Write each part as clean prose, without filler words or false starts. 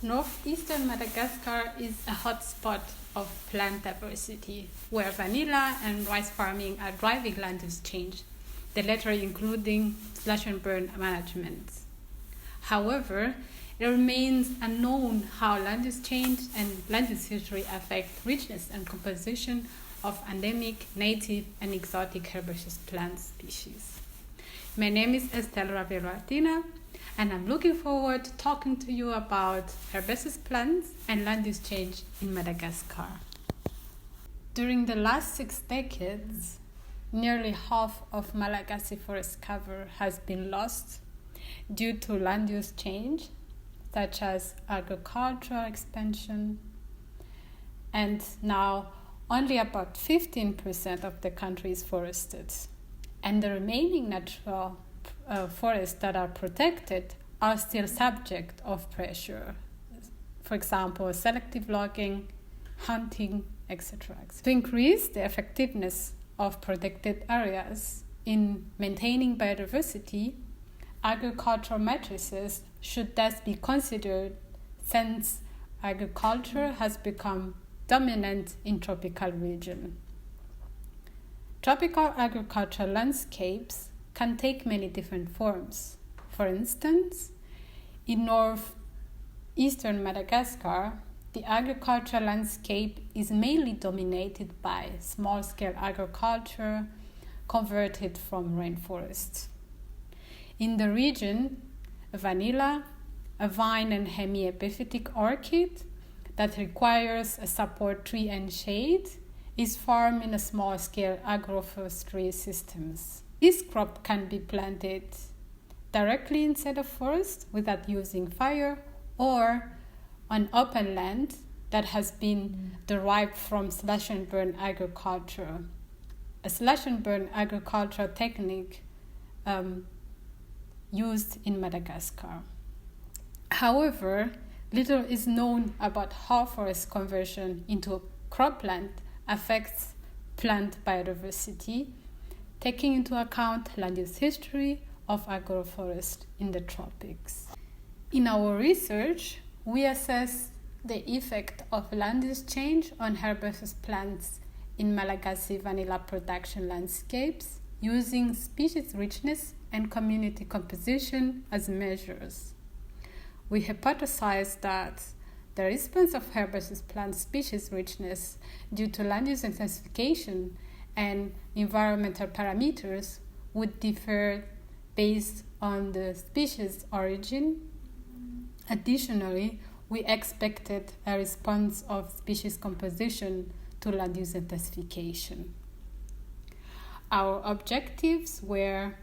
Northeastern Madagascar is a hotspot of plant diversity, where vanilla and rice farming are driving land use change, the latter including slash and burn management. However, it remains unknown how land use change and land use history affect richness and composition of endemic, native, and exotic herbaceous plant species. My name is Estelle Ravelartina, and I'm looking forward to talking to you about herbaceous plants and land use change in Madagascar. During the last 6 decades, nearly half of Malagasy forest cover has been lost due to land use change, such as agricultural expansion, and now only about 15% of the country is forested, and the remaining natural forests that are protected are still subject of pressure. For example, selective logging, hunting, etc. To increase the effectiveness of protected areas in maintaining biodiversity, agricultural matrices should thus be considered, since agriculture has become dominant in tropical region. Tropical agricultural landscapes can take many different forms. For instance, in northeastern Madagascar, the agricultural landscape is mainly dominated by small-scale agriculture converted from rainforests. In the region, vanilla, a vine and hemiepiphytic orchid that requires a support tree and shade, is farmed in a small-scale agroforestry systems. This crop can be planted directly inside a forest without using fire, or on open land that has been derived from slash and burn agriculture. A slash and burn agricultural technique used in Madagascar. However, little is known about how forest conversion into cropland affects plant biodiversity, taking into account land use history of agroforest in the tropics. In our research, we assess the effect of land use change on herbaceous plants in Malagasy vanilla production landscapes using species richness and community composition as measures. We hypothesized that the response of herbaceous plant species richness due to land use intensification and environmental parameters would differ based on the species origin. Additionally, we expected a response of species composition to land use intensification. Our objectives were: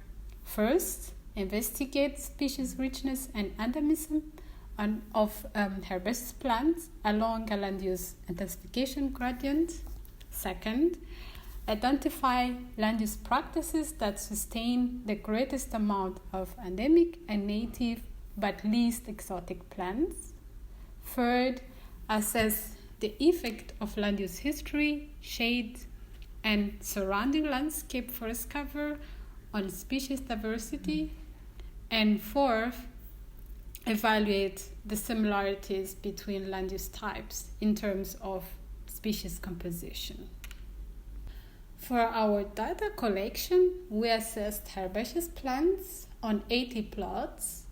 first, investigate species richness and endemism of herbaceous plants along a land use intensification gradient. Second, identify land use practices that sustain the greatest amount of endemic and native but least exotic plants. Third, assess the effect of land use history, shade, and surrounding landscape forest cover on species diversity. And fourth, evaluate the similarities between land use types in terms of species composition. For our data collection, we assessed herbaceous plants on 80 plots.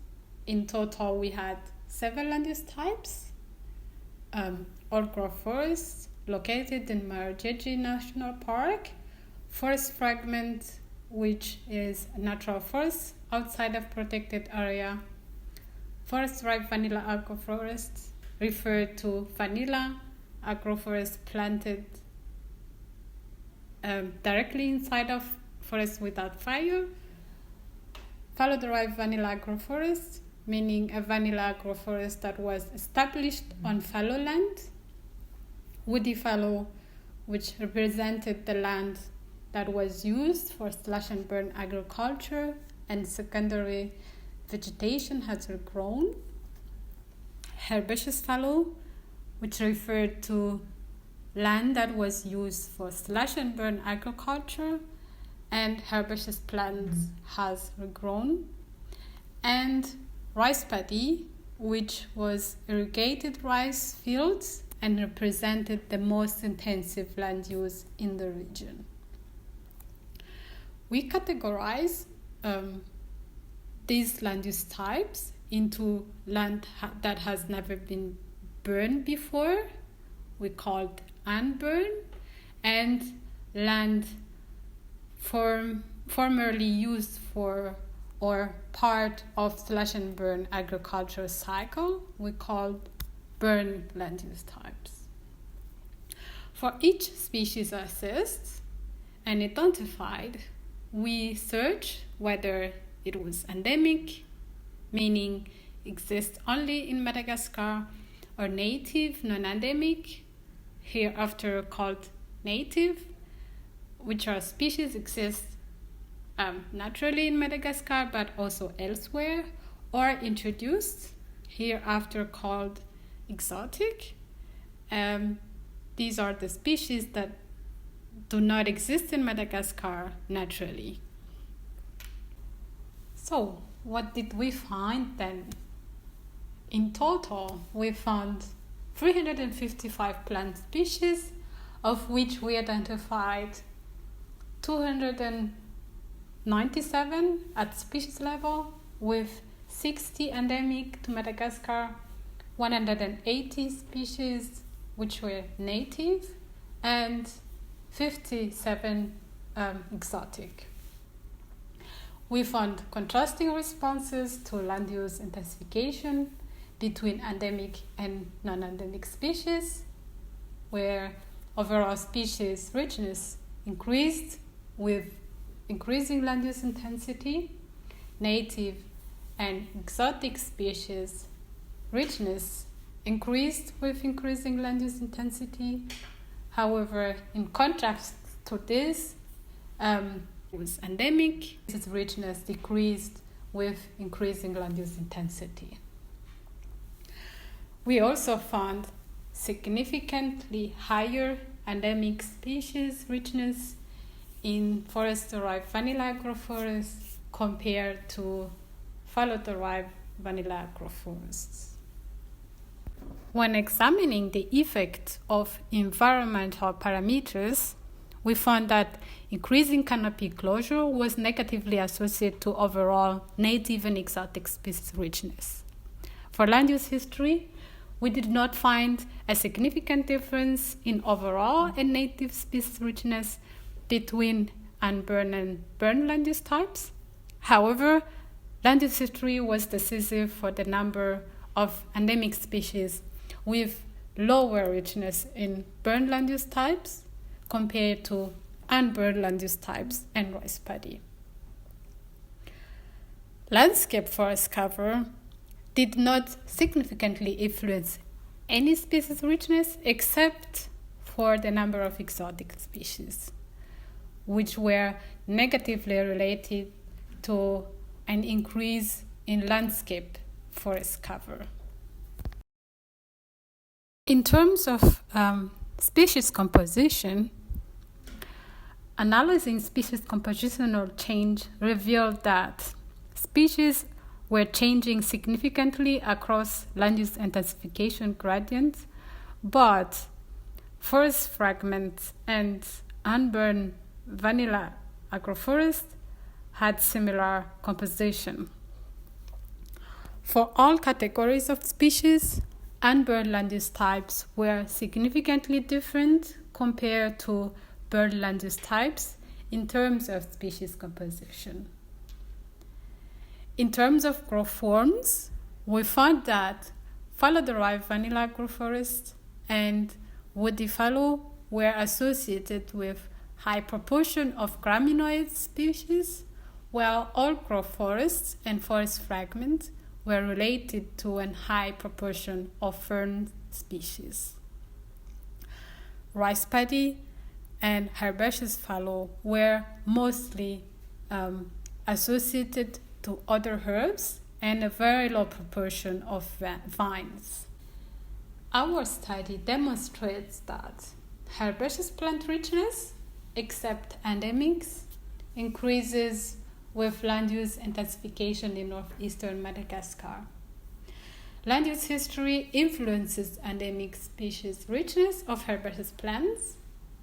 In total, we had 7 land use types. Agroforest, located in Marjeji National Park, forest fragment, which is a natural forest outside of protected area, forest-derived vanilla agroforest, referred to vanilla agroforest planted directly inside of forest without fire, fallow-derived vanilla agroforest, meaning a vanilla agroforest that was established on fallow land, woody fallow, which represented the land that was used for slash and burn agriculture and secondary vegetation has regrown, herbaceous fallow, which referred to land that was used for slash and burn agriculture and herbaceous plants has regrown, and rice paddy, which was irrigated rice fields and represented the most intensive land use in the region. We categorize these land use types into land that has never been burned before, we called unburned, and land formerly used for or part of slash and burn agricultural cycle, we called burned land use types. For each species assessed and identified, we search whether it was endemic, meaning exists only in Madagascar, or native, non-endemic, hereafter called native, which are species exist naturally in Madagascar but also elsewhere, or introduced, hereafter called exotic. These are the species that do not exist in Madagascar naturally. So, what did we find then? In total, we found 355 plant species, of which we identified 297 at species level, with 60 endemic to Madagascar, 180 species which were native, and 57 exotic. We found contrasting responses to land use intensification between endemic and non-endemic species, where overall species richness increased with increasing land use intensity. Native and exotic species richness increased with increasing land use intensity. However, in contrast to this, was endemic, its richness decreased with increasing land use intensity. We also found significantly higher endemic species richness in forest-derived vanilla agroforests compared to fallow-derived vanilla agroforests. When examining the effect of environmental parameters, we found that increasing canopy closure was negatively associated to overall native and exotic species richness. For land use history, we did not find a significant difference in overall and native species richness between unburned and burned land use types. However, land use history was decisive for the number of endemic species with lower richness in burned land use types compared to unburned land use types and rice paddy. Landscape forest cover did not significantly influence any species richness except for the number of exotic species, which were negatively related to an increase in landscape forest cover. In terms of species composition, analyzing species compositional change revealed that species were changing significantly across land use intensification gradients, but forest fragments and unburned vanilla agroforest had similar composition. For all categories of species, unburned land use types were significantly different compared to burned land use types in terms of species composition. In terms of growth forms, we found that fallow-derived vanilla agroforest and woody fallow were associated with high proportion of graminoid species, while all growth forests and forest fragments were related to a high proportion of fern species. Rice paddy and herbaceous fallow were mostly associated to other herbs and a very low proportion of vines. Our study demonstrates that herbaceous plant richness, except endemics, increases with land use intensification in northeastern Madagascar. Land use history influences endemic species richness of herbaceous plants,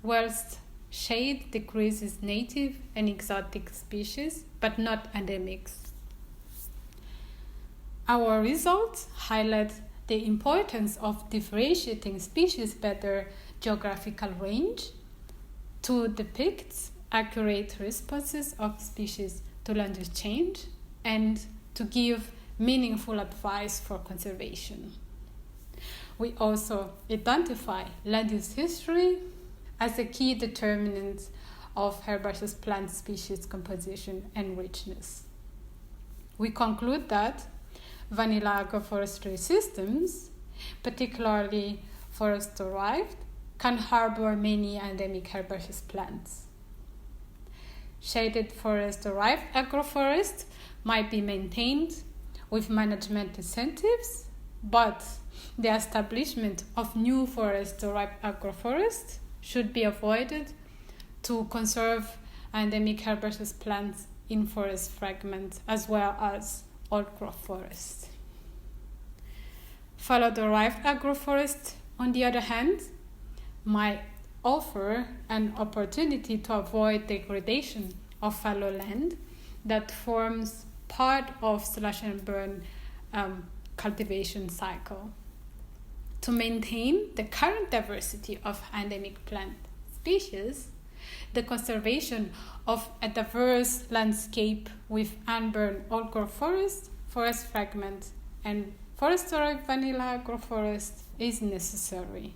whilst shade decreases native and exotic species, but not endemics. Our results highlight the importance of differentiating species by their geographical range to depict accurate responses of species to land use change and to give meaningful advice for conservation. We also identify land use history as a key determinant of herbaceous plant species composition and richness. We conclude that vanilla agroforestry systems, particularly forest-derived, can harbor many endemic herbaceous plants. Shaded forest-derived agroforest might be maintained with management incentives, but the establishment of new forest-derived agroforests should be avoided to conserve endemic herbaceous plants in forest fragments as well as old-growth forests. Fallow-derived agroforest, on the other hand, might offer an opportunity to avoid degradation of fallow land that forms part of slash and burn cultivation cycle. To maintain the current diversity of endemic plant species, the conservation of a diverse landscape with unburned old-growth forest, forest fragment, and forest-derived vanilla agroforest is necessary.